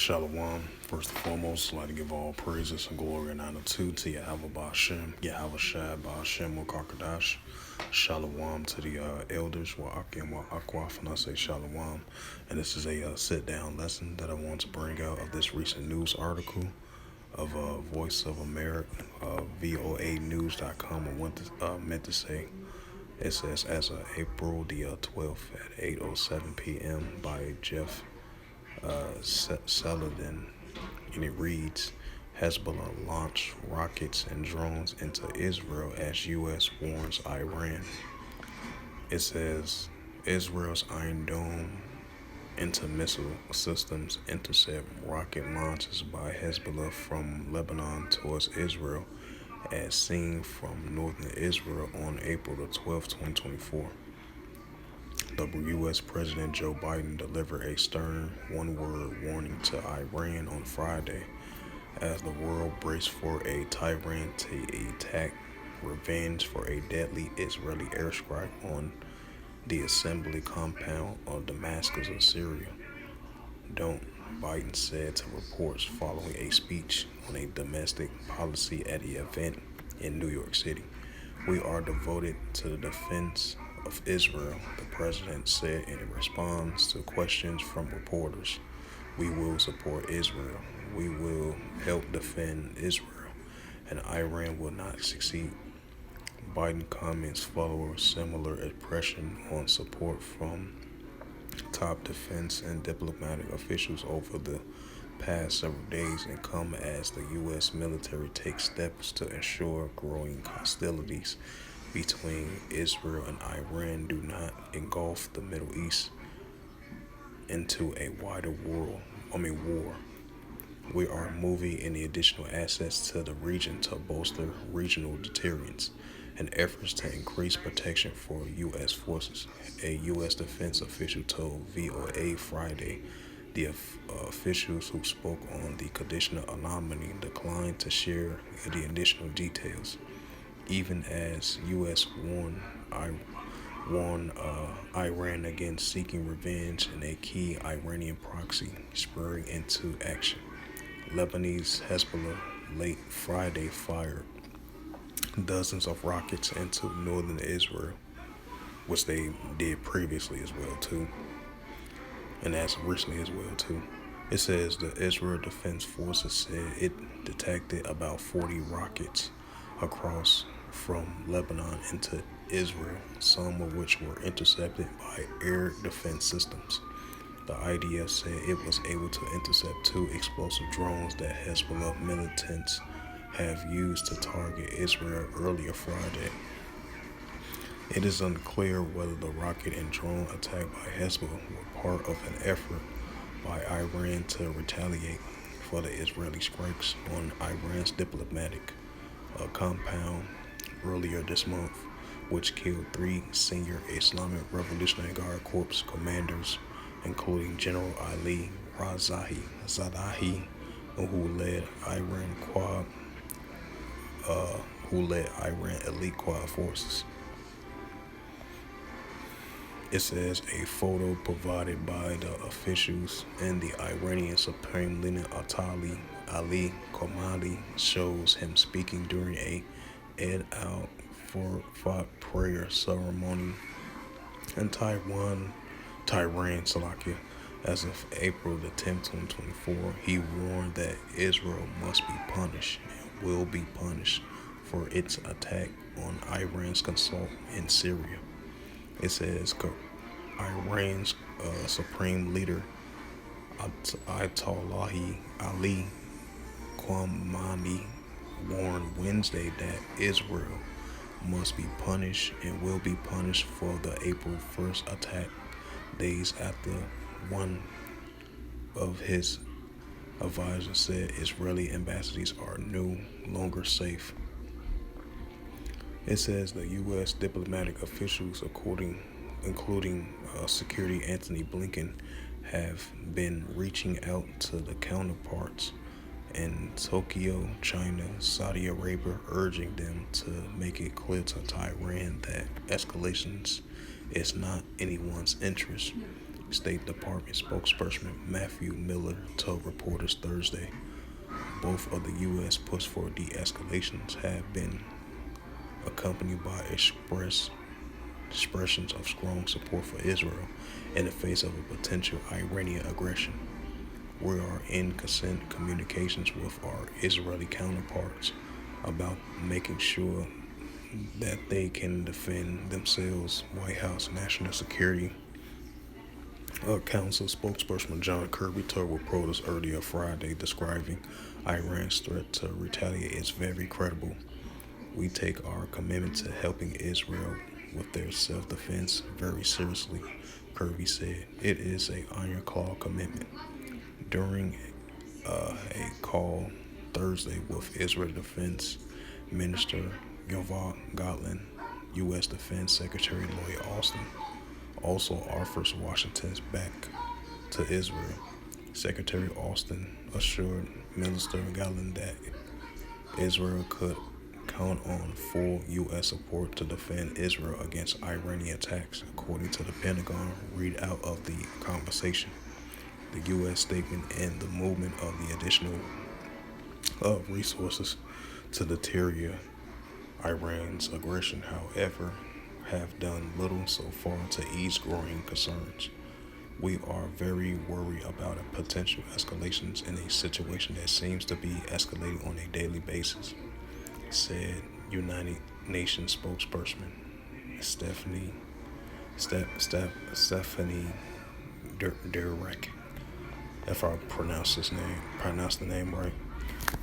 Shalom. First and foremost, I'd like to give all praises and glory and honor to Yahweh Ba'Shem, Yahweh Shai Ba'Shem Wakakadash. Shalom to the elders, Wa'ak and Wa'akwaf, and I say Shalom. And this is a sit-down lesson that I want to bring out of this recent news article of Voice of America, voanews.com. Meant to say. It says, as of April the 12th at 8:07 p.m. by Jeff Saladin, and it reads, Hezbollah launched rockets and drones into Israel as U.S. warns Iran. It says, Israel's Iron Dome anti-missile systems intercept rocket launches by Hezbollah from Lebanon towards Israel as seen from northern Israel on April the 12th, 2024. The U.S. President Joe Biden delivered a stern one-word warning to Iran on Friday as the world braced for a Tehran to attack revenge for a deadly Israeli airstrike on the assembly compound of Damascus of Syria. Don't, Biden said to reports following a speech on a domestic policy at the event in New York City. We are devoted to the defense of Israel, the president said in response to questions from reporters. We will support Israel. We will help defend Israel, and Iran will not succeed. Biden comments follow a similar expression on support from top defense and diplomatic officials over the past several days and come as the U.S. military takes steps to ensure growing hostilities between Israel and Iran do not engulf the Middle East into a wider war. We are moving in the additional assets to the region to bolster regional deterrence and efforts to increase protection for U.S. forces, a U.S. defense official told VOA Friday. The officials who spoke on the conditional anonymity declined to share the additional details, even as U.S. warned Iran against seeking revenge in a key Iranian proxy spurring into action. Lebanese Hezbollah late Friday fired dozens of rockets into northern Israel, which they did previously as well too, and as recently as well too. It says the Israel Defense Forces said it detected about 40 rockets across from Lebanon into Israel, some of which were intercepted by air defense systems. The IDF said it was able to intercept 2 explosive drones that Hezbollah militants have used to target Israel earlier Friday. It is unclear whether the rocket and drone attack by Hezbollah were part of an effort by Iran to retaliate for the Israeli strikes on Iran's diplomatic compound earlier this month, which killed 3 senior Islamic Revolutionary Guard Corps commanders, including General Ali Zadahi, who led Iran elite quad forces. It says a photo provided by the officials and the Iranian Supreme Leader Ali Khamenei shows him speaking during a Eid al-Fitr prayer ceremony in Tehran, Slovakia. As of April the 10th, 2024, he warned that Israel must be punished and will be punished for its attack on Iran's consort in Syria. It says Iran's Supreme Leader Ayatollah Ali Khamenei warned Wednesday that Israel must be punished and will be punished for the April 1st attack, days after one of his advisors said Israeli embassies are no longer safe. It says the U.S. diplomatic officials, including Secretary Antony Blinken, have been reaching out to the counterparts in Tokyo, China, Saudi Arabia, urging them to make it clear to Tehran that escalations is not anyone's interest. State Department spokesperson Matthew Miller told reporters Thursday. Both of the U.S. push for de-escalations have been accompanied by expressions of strong support for Israel in the face of a potential Iranian aggression. We are in constant communications with our Israeli counterparts about making sure that they can defend themselves, White House National Security Council spokesperson John Kirby told reporters earlier Friday, describing Iran's threat to retaliate as very credible. We take our commitment to helping Israel with their self-defense very seriously, Kirby said. It is an ironclad commitment. During a call Thursday with Israel Defense Minister Yoav Gallant, U.S. Defense Secretary Lloyd Austin also offers Washington's back to Israel. Secretary Austin assured Minister Gallant that Israel could count on full U.S. support to defend Israel against Iranian attacks, according to the Pentagon readout of the conversation. The U.S. statement and the movement of the additional resources to deter Iran's aggression, however, have done little so far to ease growing concerns. We are very worried about a potential escalations in a situation that seems to be escalating on a daily basis, said United Nations spokesperson Stephanie Derek. If I pronounce the name right.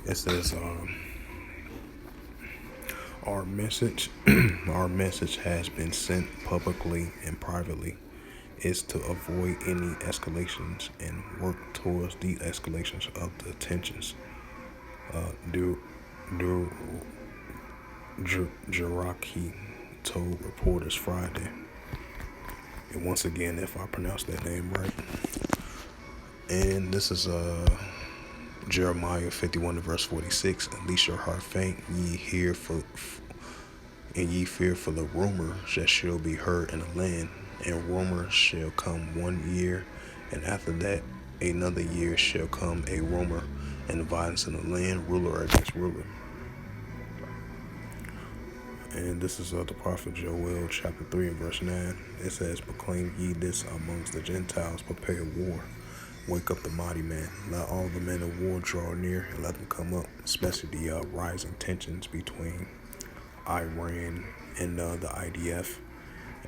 It says our message has been sent publicly and privately is to avoid any escalations and work towards de-escalations of the tensions. Jaraki told reporters Friday. And once again, if I pronounce that name right. And this is Jeremiah 51 verse 46. And lest your heart faint, ye fear for the rumor that shall be heard in the land, and rumor shall come 1 year, and after that another year shall come a rumor, and violence in the land, ruler against ruler. And this is the prophet Joel chapter 3 and verse 9. It says, proclaim ye this amongst the Gentiles, prepare war. Wake up the mighty man. Let all the men of war draw near, and let them come up, especially the rising tensions between Iran and the IDF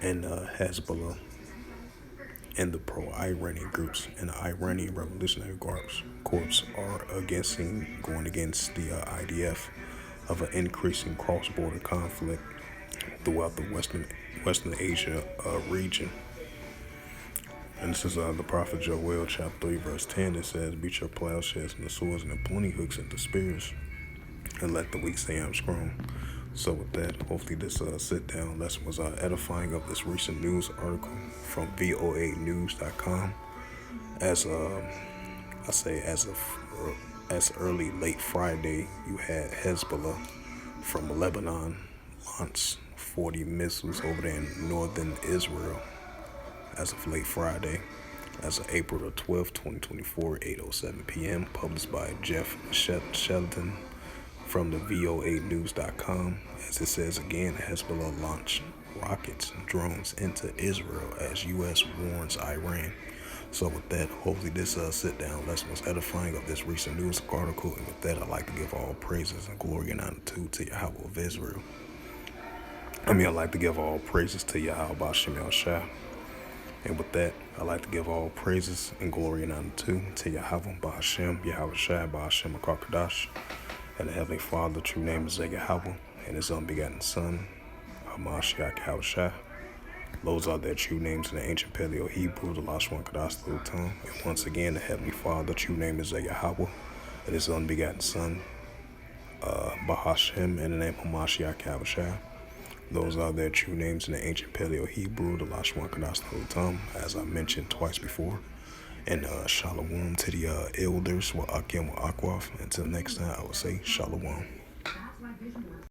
and Hezbollah and the pro-Iranian groups and the Iranian Revolutionary Corps are going against the IDF of an increasing cross-border conflict throughout the Western Asia region. And this is the prophet Joel chapter 3 verse 10. It says, beat your plowshares and the swords and the pruning hooks and the spears, and let the weak say I'm strong. So with that, hopefully this sit-down lesson was edifying of this recent news article from voanews.com. As early late Friday, you had Hezbollah from Lebanon launch 40 missiles over there in northern Israel. As of late Friday, as of April the 12th, 2024, 8:07 p.m., published by Jeff Shelton from the voanews.com. As it says again, Hezbollah launched rockets and drones into Israel as U.S. warns Iran. So with that, hopefully this sit-down lesson was edifying of this recent news article. And with that, I'd like to give all praises and glory and honor to Yahweh of Israel. I'd like to give all praises to Yahweh B'Shem Shah. And with that, I'd like to give all praises and glory and honor to Yahweh B'Shem, Yahweh Shah, B'Shem Akakadash. And the Heavenly Father, the true name is Yahweh, and His unbegotten Son, Hamashiach Yahweh Shah. Those are their true names in the ancient Paleo Hebrew, the Lashon Kadas Lutam. And once again, the Heavenly Father, the true name is Yahweh, and His unbegotten Son, Bahashem, in the name Hamashiach Yahweh Shah. Those are their true names in the ancient Paleo Hebrew, the Lashon Kadas Lutam, as I mentioned twice before. And shalom to the elders, wa akim wa akwaf. Until next time, I will say shalom.